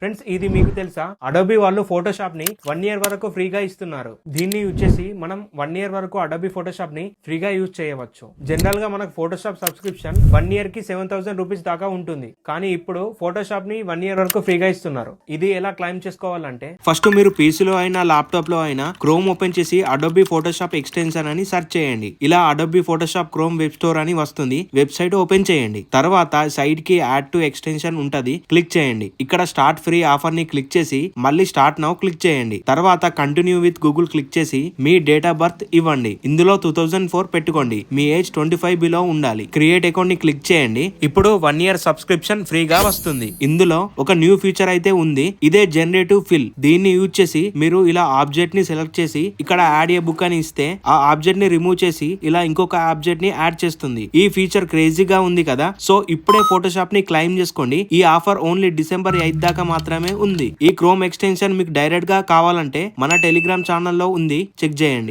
Friends, ఇది మీకు తెలుసా? అడోబీ వాళ్ళు ఫోటోషాప్ ని 1 year వరకు ఫ్రీగా ఇస్తున్నారు. దీన్ని యూజ్ చేసి మనం 1 year వరకు అడోబీ ఫోటోషాప్ ని ఫ్రీగా యూజ్ చేయవచ్చు. జనరల్ గా మనకు ఫోటోషాప్ సబ్స్క్రిప్షన్ 1 year కి 7,000 రూపీస్ దాకా ఉంటుంది. కానీ ఇప్పుడు ఫోటోషాప్ ని 1 year వరకు ఫ్రీగా ఇస్తున్నారు. ఇది ఎలా క్లైమ్ చేసుకోవాలంటే, ఫస్ట్ మీరు పీసీలో అయినా ల్యాప్టాప్ లో అయినా క్రోమ్ ఓపెన్ చేసి అడోబీ ఫోటోషాప్ ఎక్స్టెన్షన్ అని సెర్చ్ చేయండి. ఇలా Adobe Photoshop chrome web store అని వస్తుంది. వెబ్సైట్ ఓపెన్ చేయండి. తర్వాత సైడ్ కి యాడ్ టు ఎక్స్టెన్షన్ ఉంటది, క్లిక్ చేయండి. ఇక్కడ స్టార్ట్ ఫ్రీ ఆఫర్ ని క్లిక్ చేసి మళ్ళీ స్టార్ట్ నౌ క్లిక్ చేయండి. తర్వాత కంటిన్యూ విత్ గూగుల్ క్లిక్ చేసి మీ డేట్ ఆఫ్ బర్త్ ఇవ్వండి. ఇందులో 2004 పెట్టుకోండి. మీ ఏజ్ 25 బిలో ఉండాలి. క్రియేట్ అకౌంట్ ని క్లిక్ చేయండి. ఇప్పుడు 1 year సబ్స్క్రిప్షన్ ఫ్రీగా వస్తుంది. ఇందులో ఒక న్యూ ఫీచర్ అయితే ఉంది. ఇదే జనరేటివ్ ఫిల్. దీన్ని యూజ్ చేసి మీరు ఇలా ఆబ్జెక్ట్ ని సెలెక్ట్ చేసి ఇక్కడ యాడ్ ఏ బుక్ అని ఇస్తే ఆ ఆబ్జెక్ట్ ని రిమూవ్ చేసి ఇలా ఇంకొక ఆబ్జెక్ట్ ని యాడ్ చేస్తుంది. ఈ ఫీచర్ క్రేజీగా ఉంది కదా. సో ఇప్పుడే ఫోటోషాప్ ని క్లైమ్ చేసుకోండి. ఈ ఆఫర్ ఓన్లీ December 8 దాకా మాత్రమే ఉంది. ఈ క్రోమ్ ఎక్స్టెన్షన్ మీకు డైరెక్ట్ గా కావాలంటే మన టెలిగ్రామ్ ఛానల్లో ఉంది, చెక్ చేయండి.